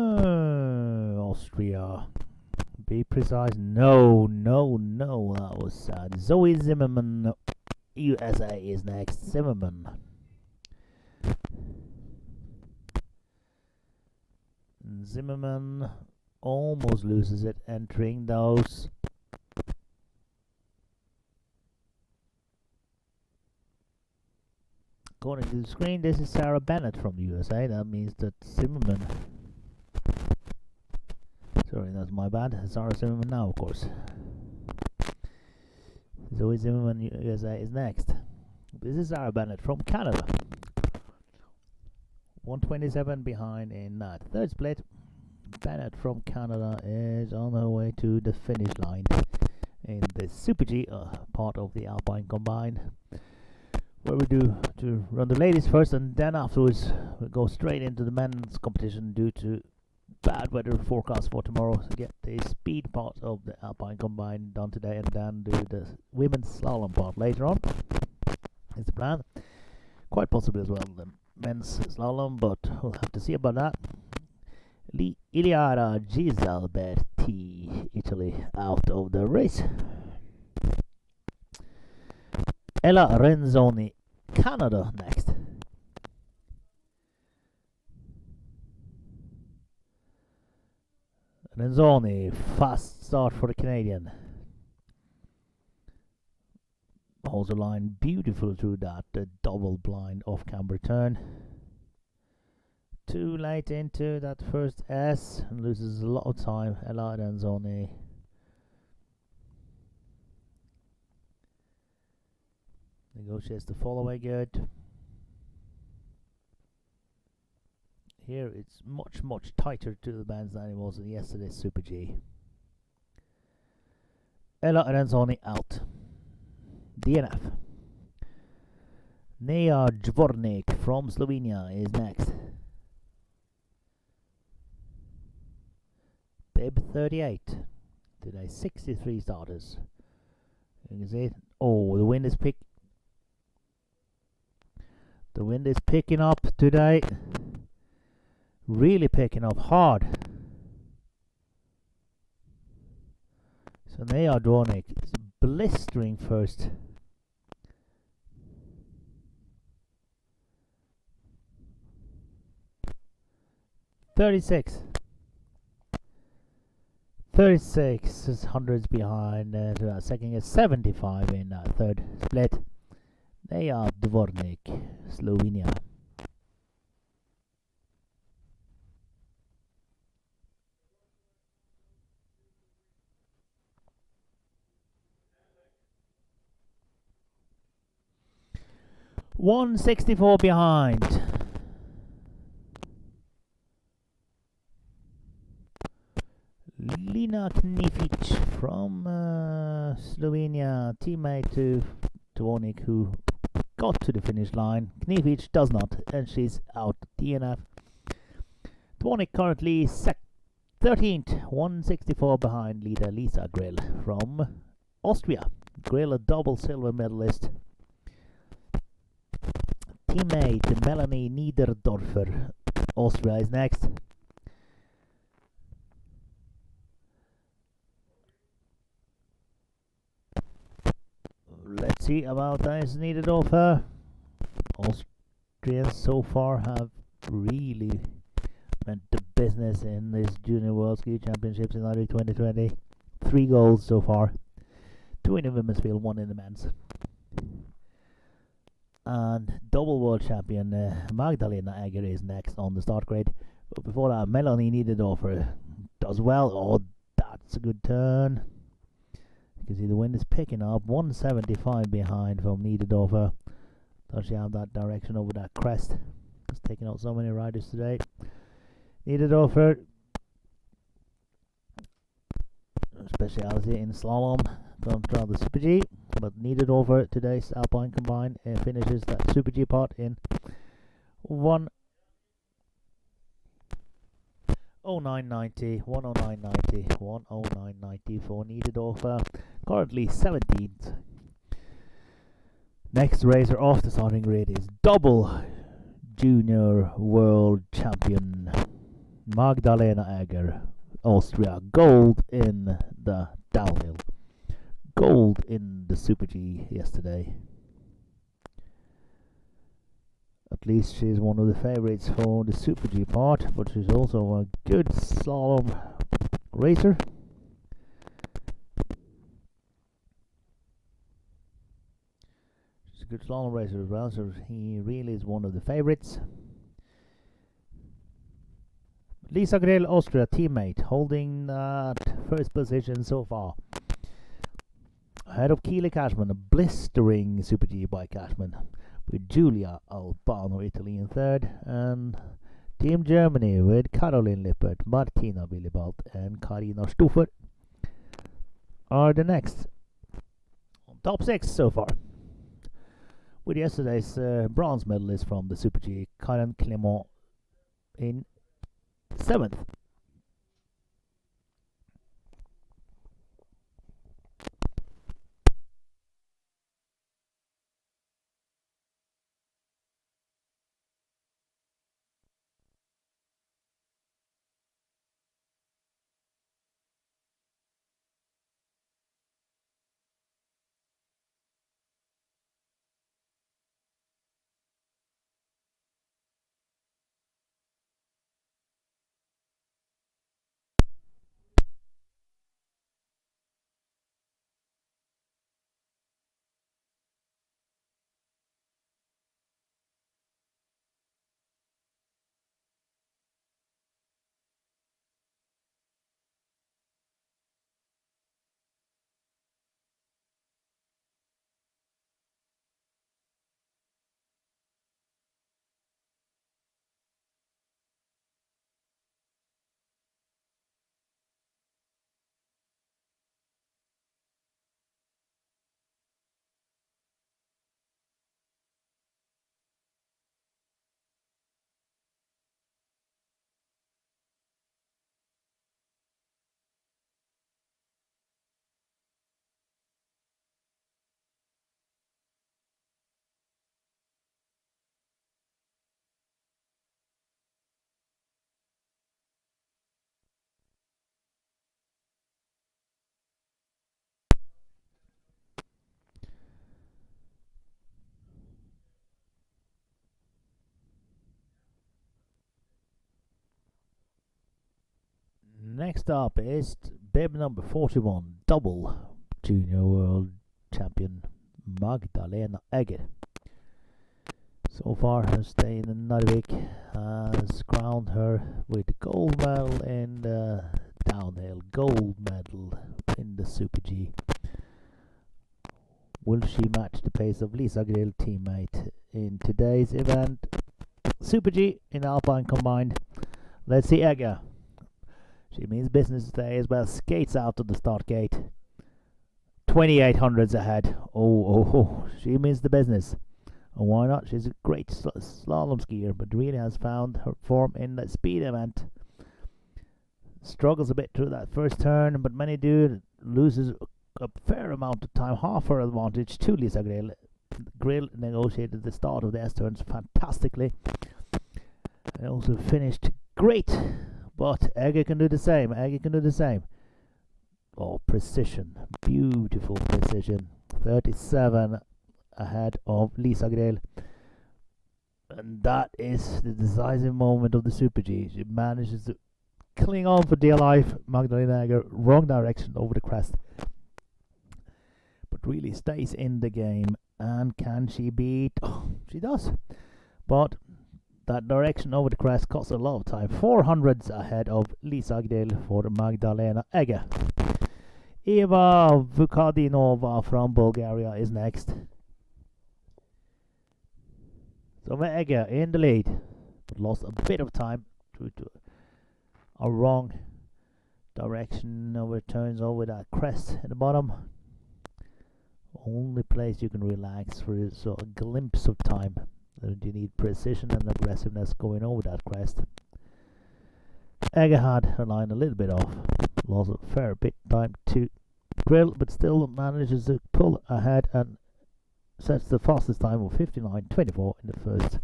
Speaker 1: Austria. Be precise. No, that was sad. Zoe Zimmerman, USA is next. Zimmerman. Zimmerman almost loses it entering those. According to the screen, this is Sarah Bennett from the USA. That means that Zimmerman. Sorry, that's my bad. Sarah Zimmerman now, of course. Zoe Zimmerman, USA is next. This is Sarah Bennett from Canada. 127 behind in that third split. Bennett from Canada is on her way to the finish line in the Super G, part of the Alpine Combine, where we do to run the ladies first, and then afterwards we go straight into the men's competition due to bad weather forecast for tomorrow. So get the speed part of the Alpine Combine done today, and then do the women's slalom part later on. Is the plan. Quite possibly as well the men's slalom, but we'll have to see about that. Iliara Gisalberti, Italy, out of the race. Ella Renzoni, Canada, next. Renzoni, fast start for the Canadian. Holds the line beautiful through that double blind off-camber turn. Too late into that first S and loses a lot of time. Ella Renzoni. Negotiates the fall away good. Here it's much tighter to the bands than it was in yesterday's Super G. Ella Renzoni out. DNF. Nea Dvornik from Slovenia is next. Bib 38. Today 63 starters. You can see it. Oh, the wind is picking up today. Really picking up hard. So Nea Dvornik is blistering first. .36 is hundreds behind. Second is 75 in third split. They are Dvornik, Slovenia. .164 behind. Lina Knific from Slovenia, teammate to Dvornik, who got to the finish line. Knific does not, and she's out. DNF. Dvornik currently 13th, 164 behind leader Lisa Grill from Austria. Grill, a double silver medalist. Teammate Melanie Niederdorfer, Austria, is next. Let's see about this Niederdorfer. Austrians so far have really meant the business in this Junior World Ski Championships in Narvik 2020. 3 goals so far. 2 in the women's field, 1 in the men's. And double world champion Magdalena Egger is next on the start grid. But before that, Melanie Niederdorfer does well. Oh, that's a good turn. You can see the wind is picking up. 175 behind from Niederdorfer. Does she have that direction over that crest? It's taking out so many riders today. Niederdorfer, speciality in slalom contra the Super G, but Niederdorfer today's Alpine combined finishes that Super G part in 1:09.90, 1:09.90 for Niederdorfer, currently 17th. Next racer off the starting grid is double junior world champion Magdalena Egger, Austria. Gold in the downhill, gold in the Super G yesterday. At least she's one of the favorites for the Super G part, but she's also a good slalom racer. She's a good slalom racer as well, so he really is one of the favorites. Lisa Grill, Austria teammate, holding that first position so far. Ahead of Keely Cashman, a blistering Super G by Cashman, with Giulia Albano, Italy in third, and Team Germany with Caroline Lippert, Martina Willibald, and Karina Stufer are the next. Top 6 so far, with yesterday's bronze medalist from the Super G, Karen Clément, in 7th. Next up is bib number 41, double junior world champion Magdalena Egger. So far, her stay in Narvik has crowned her with the gold medal in the downhill, gold medal in the Super G. Will she match the pace of Lisa Grill, teammate, in today's event? Super G in Alpine combined. Let's see Egger. She means business today as well. Skates out to the start gate. 2800s ahead. Oh, she means the business. And why not? She's a great slalom skier, but really has found her form in the speed event. Struggles a bit through that first turn, but many do. Loses a fair amount of time. Half her advantage to Lisa Grill. Grill negotiated the start of the S turns fantastically. And also finished great. But Egger can do the same. Egger can do the same. Oh, precision. Beautiful precision. 37 ahead of Lisa Grill. And that is the decisive moment of the Super G. She manages to cling on for dear life. Magdalena Egger, wrong direction over the crest, but really stays in the game. And can she beat? Oh, she does. But that direction over the crest costs a lot of time. 400s ahead of Lisa Agdil for Magdalena Egger. Eva Vukadinova from Bulgaria is next. So Egger in the lead, but lost a bit of time due to a wrong direction over turns over that crest at the bottom. Only place you can relax for is a glimpse of time. You need precision and aggressiveness going over that crest. Egger had her line a little bit off, lost a fair bit time to Grill, but still manages to pull ahead and sets the fastest time of 59.24 in the first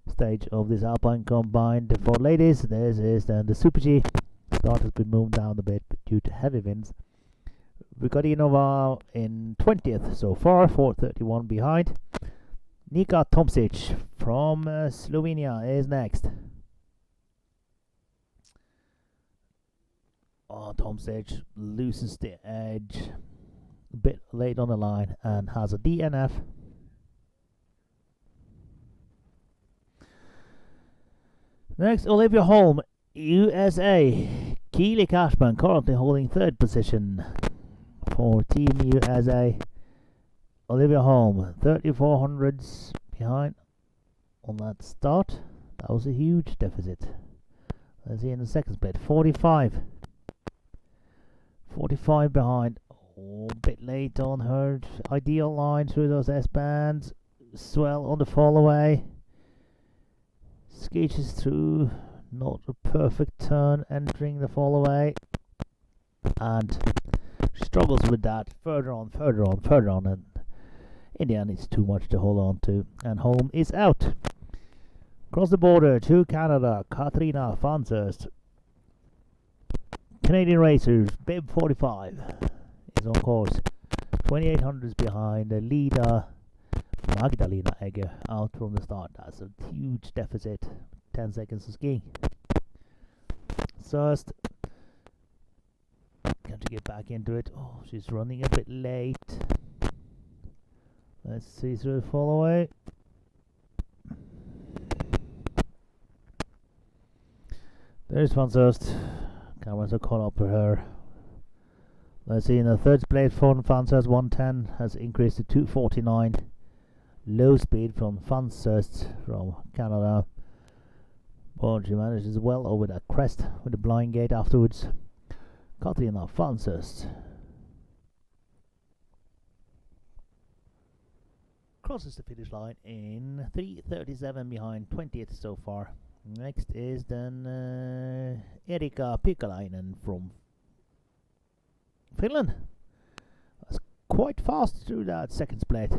Speaker 1: stage of this Alpine combined. For ladies, this is then the Super G. Start has been moved down a bit due to heavy winds. Vukadinova in 20th so far, 4:31 behind. Nika Tomsic from Slovenia is next. Oh, Tomsic loosens the edge a bit late on the line and has a DNF. Next, Olivia Holm, USA. Keely Cashman currently holding third position for Team USA. Olivia Holm, 3400s behind on that start. That was a huge deficit. Let's see in the second split, 45 behind. Oh, a bit late on her ideal line through those S-bands. Swell on the fall away. Sketches through, not a perfect turn entering the fall away. And she struggles with that further on, and in the end it's too much to hold on to, and Holm is out. Across the border to Canada, Katrina Fanshurst. Canadian racers, Bib 45 is on course. 2800s behind the leader, Magdalena Egger, out from the start. That's a huge deficit. 10 seconds of skiing. Surst, can she get back into it? Oh, she's running a bit late. Let's see through the fall away. There's Fanshurst. Cameras are caught up with her. Let's see in the third split from Fanshurst, 110 has increased to 249. Low speed from Fanshurst from Canada. But she manages well over that crest with the blind gate afterwards. Katrina Fanshurst crosses the finish line in 3:37 behind, 20th so far. Next is then Erika Pikkalainen from Finland. That's quite fast through that second split.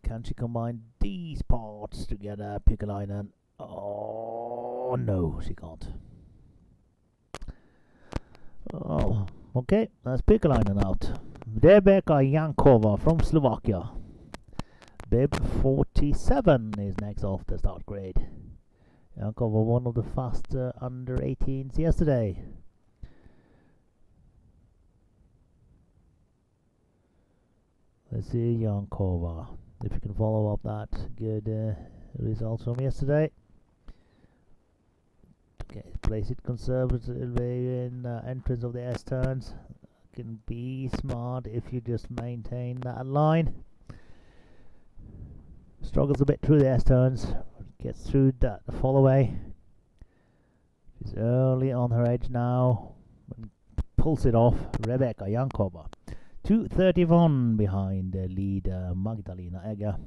Speaker 1: Can she combine these parts together, Pikkalainen? Oh no, she can't. Oh, okay, that's Pikkalainen out. Rebeka Jankova from Slovakia. Bib 47 is next off the start grid. Jankova, one of the faster under 18s yesterday. Let's see Jankova, if you can follow up that good results from yesterday. Okay, place it conservatively in entrance of the S turns. Can be smart if you just maintain that line. Struggles a bit through the S turns, gets through that fall away. She's early on her edge now, and pulls it off. Rebeka Jankova, 2:31 behind the leader Magdalena Egger.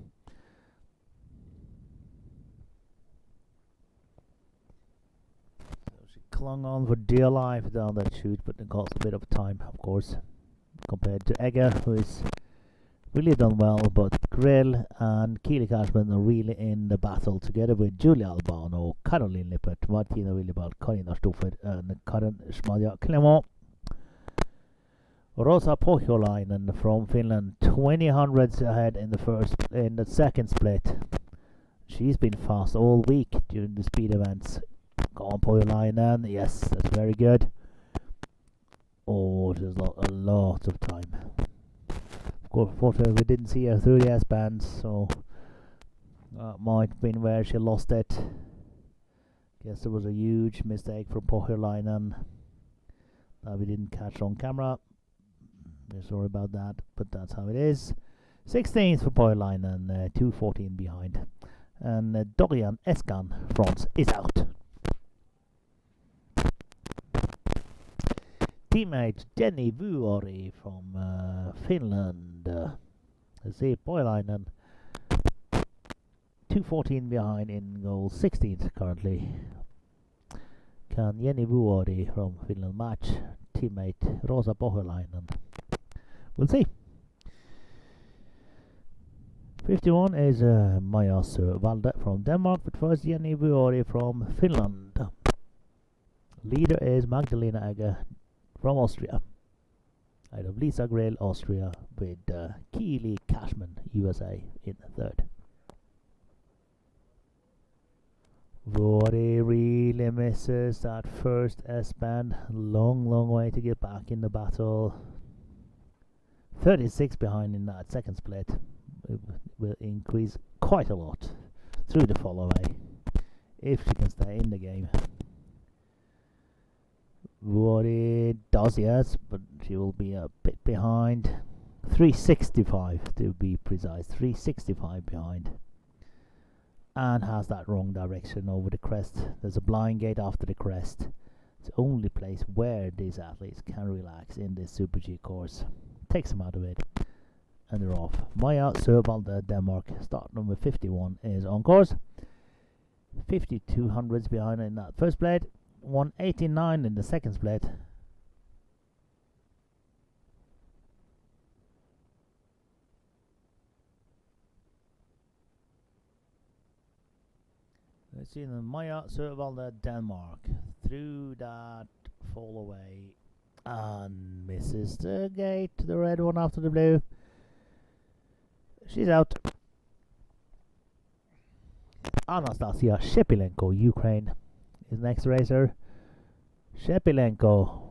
Speaker 1: So she clung on for dear life down that chute, but it cost a bit of time, of course, compared to Egger, who is really done well. But Grill and Keely Cashman are really in the battle together with Julia Albano, Caroline Lippert, Martina Willibald, Karina Stoffert and Karen Schmadja Clement. Rosa Pohjolainen from Finland, 20 hundredths ahead in the second split. She's been fast all week during the speed events. Go on, Pohjolainen. Yes, that's very good. Oh, there's a lot of time. Of course, fortunately, we didn't see her through the S-bands, so that might have been where she lost it. Guess there was a huge mistake from Pohjolainen that we didn't catch on camera. We're sorry about that, but that's how it is. 16th for Pohjolainen, 2:14 behind. And Dorian Eskan France is out. Teammate Jenny Vuori from Finland. Let's see, Pohjolainen 2:14 behind in goal, 16th currently. Can Jenny Vuori from Finland match teammate Rosa Pohjolainen? We'll see. 51 is Maja Sørvalde from Denmark, but first Jenny Vuori from Finland. Leader is Magdalena Egger from Austria. Out of Lisa Grill, Austria, with Keely Cashman, USA, in third. Vuori really misses that first S-band. Long way to get back in the battle. 36 behind in that second split. It will increase quite a lot through the follow-away if she can stay in the game. Vuori does, yes, but she will be a bit behind. 365 to be precise, 365 behind. And has that wrong direction over the crest. There's a blind gate after the crest. It's the only place where these athletes can relax in this Super G course. Takes them out of it, and they're off. Maja Sørvalde, Denmark, start number 51 is on course. 52 hundredths behind in that first split, 189 in the second split. Let's see then, Maja Sørvalde, Denmark, through that fall away. And misses the gate, the red one after the blue. She's out. Anastasia Shepilenko, Ukraine, is next racer. Shepilenko.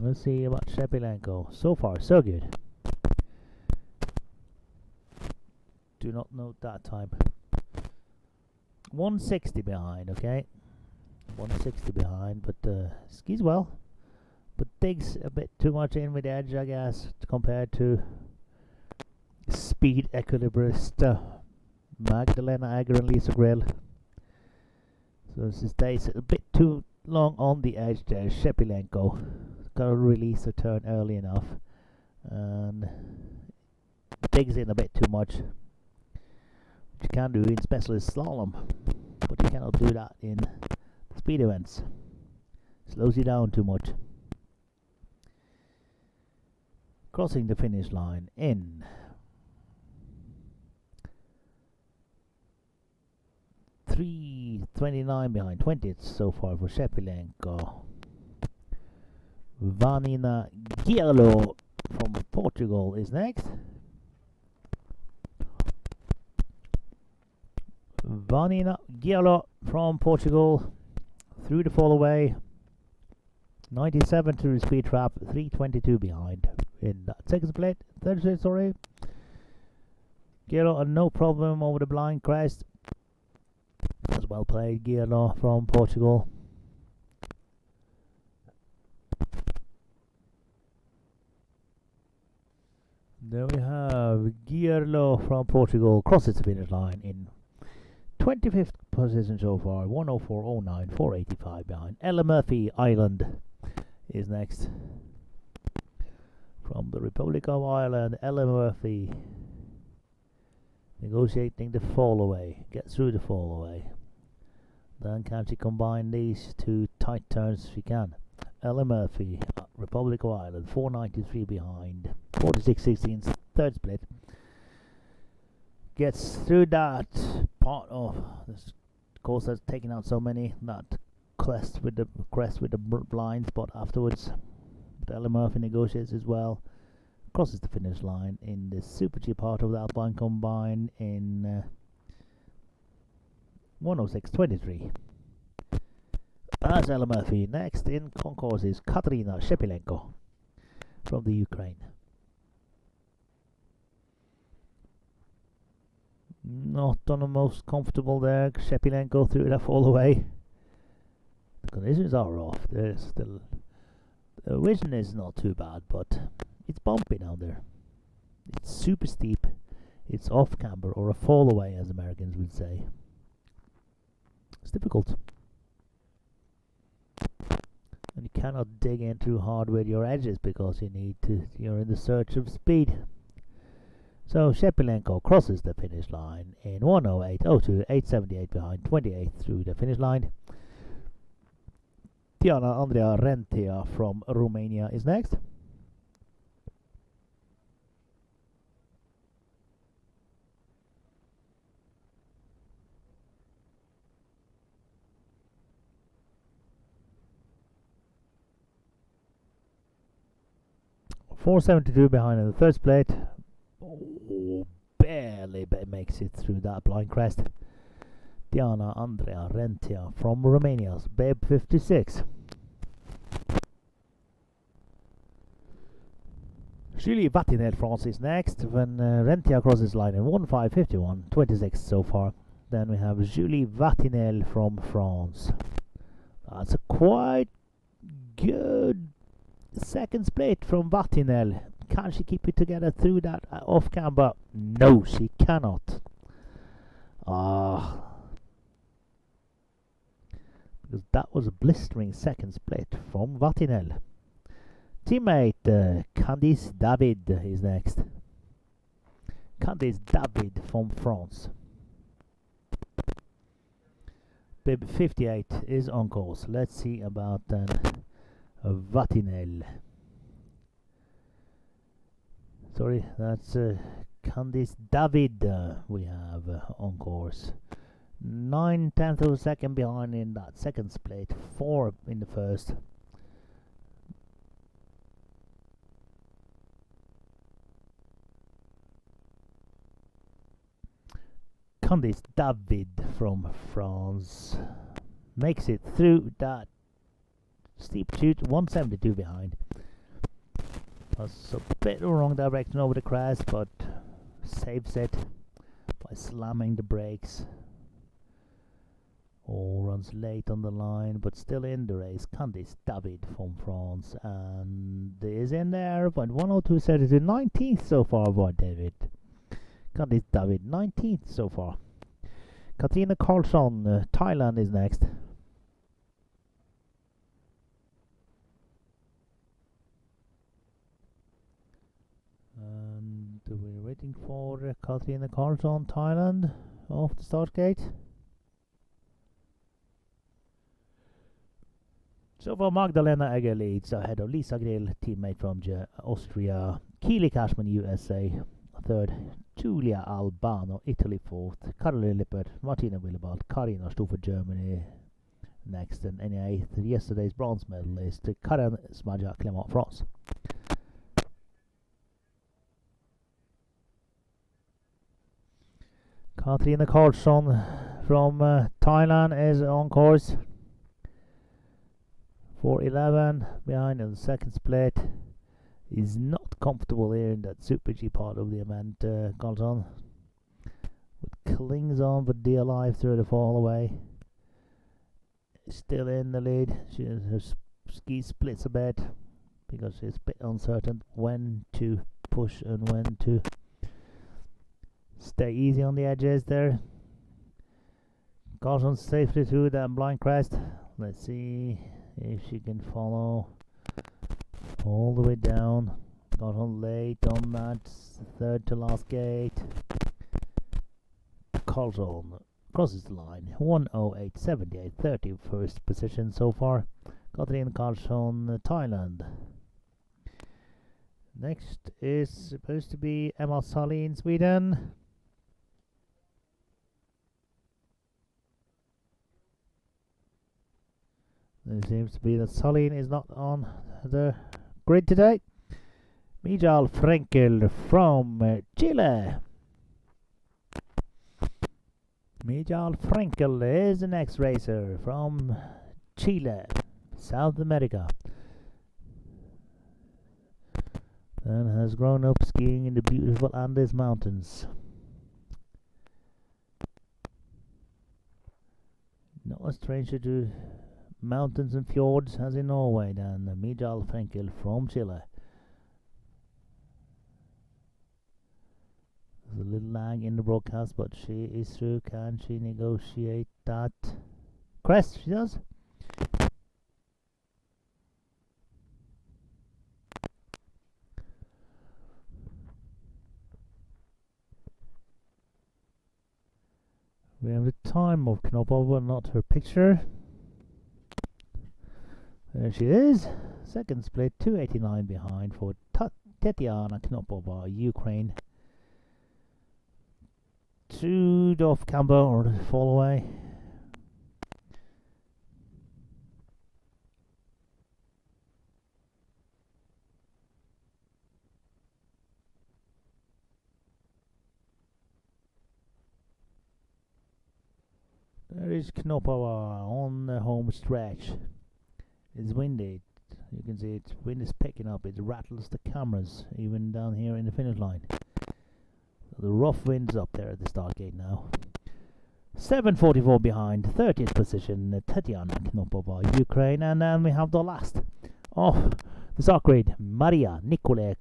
Speaker 1: Let's see about Shepilenko. So far, so good. Do not note that time. 160 behind, okay. 160 behind, but skis well, but digs a bit too much in with the edge, I guess, compared to speed equilibrist Magdalena Egger and Lisa Grill. So she stays a bit too long on the edge there. Shepilenko got to release the turn early enough and digs in a bit too much, which you can do in specialist slalom, but you cannot do that in speed events. Slows you down too much. Crossing the finish line in 3:29 behind, 20th so far for Shepilenko. Vanina Giello from Portugal is next. Vanina Giello from Portugal, through the fall away, 97 to the speed trap, 3:22 behind in that second split. Third split, sorry. Giello, no problem over the blind crest. That's well played, Giello from Portugal. There we have Giello from Portugal crosses the finish line in 25th position so far, 104.09, 485 behind. Ella Murphy, Ireland, is next. From the Republic of Ireland, Ella Murphy, negotiating the fall away, gets through the fall away. Then can she combine these two tight turns? She can. Ella Murphy, Republic of Ireland, 493 behind, 46.16, third split. Gets through that part of this course that's taken out so many, that crest with the blinds, but afterwards, Ella Murphy negotiates as well. Crosses the finish line in the Super G part of the Alpine Combine in 1:06:23. That's Ella Murphy. Next in concourse is Katerina Shepilenko from the Ukraine. Not on the most comfortable there. Shepilenko threw that all away. The conditions are rough. There's still the vision is not too bad, but it's bumpy down there. It's super steep. It's off camber or a fall away, as Americans would say. It's difficult, and you cannot dig in too hard with your edges because you're in the search of speed. So Shepilenko crosses the finish line in 1:08:02, 8:78 behind, 28th through the finish line. Diana Andrea Rentia from Romania is next. .472 behind in the third split. Oh, barely makes it through that blind crest. Diana Andrea Rentia from Romania's Babe 56. Julie Vatinel, France is next when Rentia crosses line in 1:05:51, 26 so far. Then we have Julie Vatinel from France. That's a quite good second split from Vatinel. Can she keep it together through that off camber? No, she cannot. Because that was a blistering second split from Vatinel. Teammate Candice David is next. Candice David from France. Bib 58 is on course. Let's see about Vatinel. Sorry, that's Candice David we have on course. 9/10 of a second behind in that second split, 4 in the first. Candice David from France makes it through that steep chute, 1:72 behind. Was a bit wrong direction over the crest, but saves it by slamming the brakes. Runs late on the line, but still in the race. Candice David from France, and is in there, but 1:02:32, 19th so far by David. Candice David, 19th so far. Katrina Karlsson, Thailand is next. And we're waiting for Katrina Karlsson, Thailand, off the start gate. So far, Magdalena Egger leads ahead of Lisa Grill, teammate from Austria. Keely Cashman, USA, third. Julia Albano, Italy, fourth. Caroline Lippert, Martina Willebald, Karina Stufer, Germany, next. And in eighth, yesterday's bronze medalist, Karen Smadja, Clermont, France. Katrina Karlsson from Thailand is on course. 4:11 behind in the second split. Is not comfortable here in that Super G part of the event, Karlsson. But clings on for dear life through the fall away. Still in the lead. Her ski splits a bit because she's a bit uncertain when to push and when to stay easy on the edges there. Karlsson safely through that blind crest. Let's see if she can follow all the way down. Got on late on that third to last gate. Karlsson crosses the line. 1:08:78, 31st position so far. Katrina Karlsson, Thailand. Next is supposed to be Emma Salin, Sweden. It seems to be that Solin is not on the grid today. Miguel Frenkel from Chile. Miguel Frenkel is the next racer from Chile, South America. And has grown up skiing in the beautiful Andes Mountains. Not a stranger to mountains and fjords as in Norway than Miguel Frenkel from Chile. There's a little lag in the broadcast, but she is through. Can she negotiate that crest? She does. We have the time of Knopova, not her picture. There she is. Second split, 2:89 behind for Tetiana Knopova, Ukraine. To Dov Camber or the fall away. There is Knopova on the home stretch. It's windy. You can see its wind is picking up. It rattles the cameras even down here in the finish line. So the rough wind's up there at the start gate now. 7:44 behind, 30th position, Tetiana Knopova, Ukraine. And then we have the last of the start grid, Maria Nicolae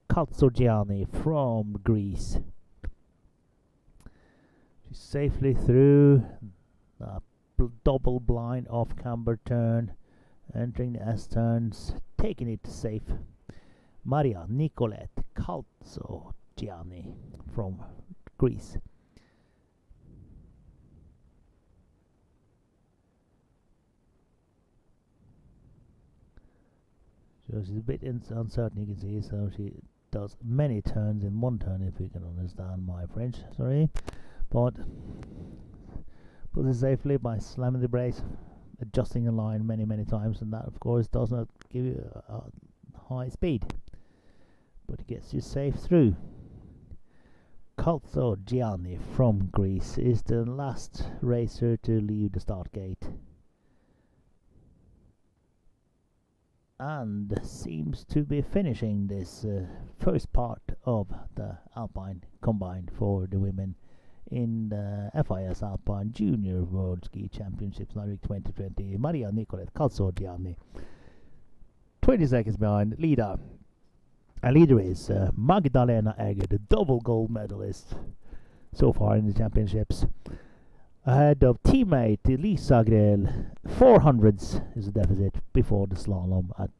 Speaker 1: Kaltsogiani from Greece. She's safely through the double blind off camber turn, entering the S turns, taking it safe. Maria Nicolae Kaltsogiani from Greece. So she's a bit uncertain, you can see, so she does many turns in one turn, if you can understand my French, sorry. But puts it safely by slamming the brakes, adjusting the line many times, and that of course does not give you a high speed, but it gets you safe through. Kaltsogiani from Greece is the last racer to leave the start gate, and seems to be finishing this first part of the Alpine combined for the women in the FIS Alpine Junior World Ski Championships Narvik 2020. Maria Nicolae Kaltsogiani 20 seconds behind leader. And leader is Magdalena Egger, the double gold medalist so far in the championships. Ahead of teammate Lisa Grell, 400s is the deficit before the slalom at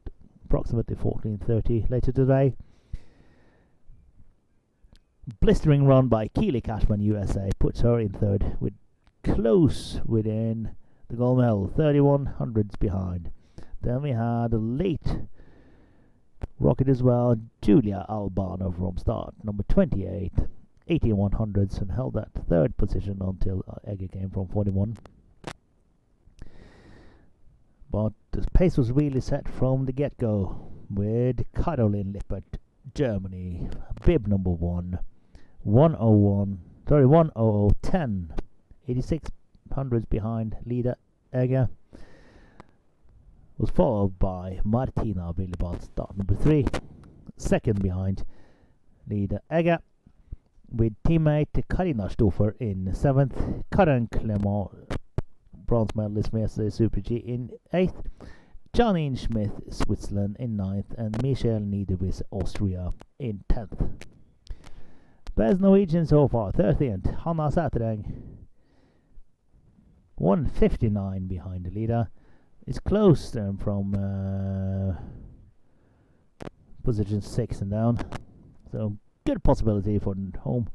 Speaker 1: approximately 14:30 later today. Blistering run by Keely Cashman USA puts her in third, with close within the gold medal, 3100s behind. Then we had a late rocket as well, Julia Albano from start, number 28, 8100s, and held that third position until Egger came from 41. But the pace was really set from the get-go with Caroline Lippert, Germany, bib number 1, 10010, 8600s behind leader Egger. Was followed by Martina Willibald, start number 3, second behind leader Egger, with teammate Karina Stouffer in 7th, Karen Clement, bronze medalist with Super G, in 8th, Janine Smith, Switzerland, in 9th, and Michelle Niederwies, Austria, in 10th. Best Norwegian so far, 13th, Hanna Sætereng, 1:59 behind the leader. It's close then from position 6 and down. So good possibility for the home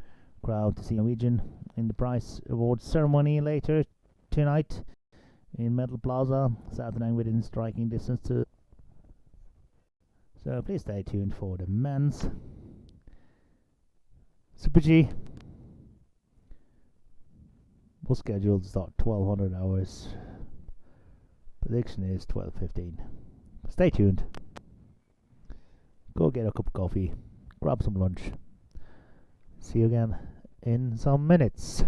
Speaker 1: crowd to see Norwegian in the prize awards ceremony later tonight in Metal Plaza. Saturday within striking distance to. So please stay tuned for the men's Super G. Was scheduled to start 1200 hours. Prediction is 12:15. Stay tuned. Go get a cup of coffee, grab some lunch. See you again in some minutes.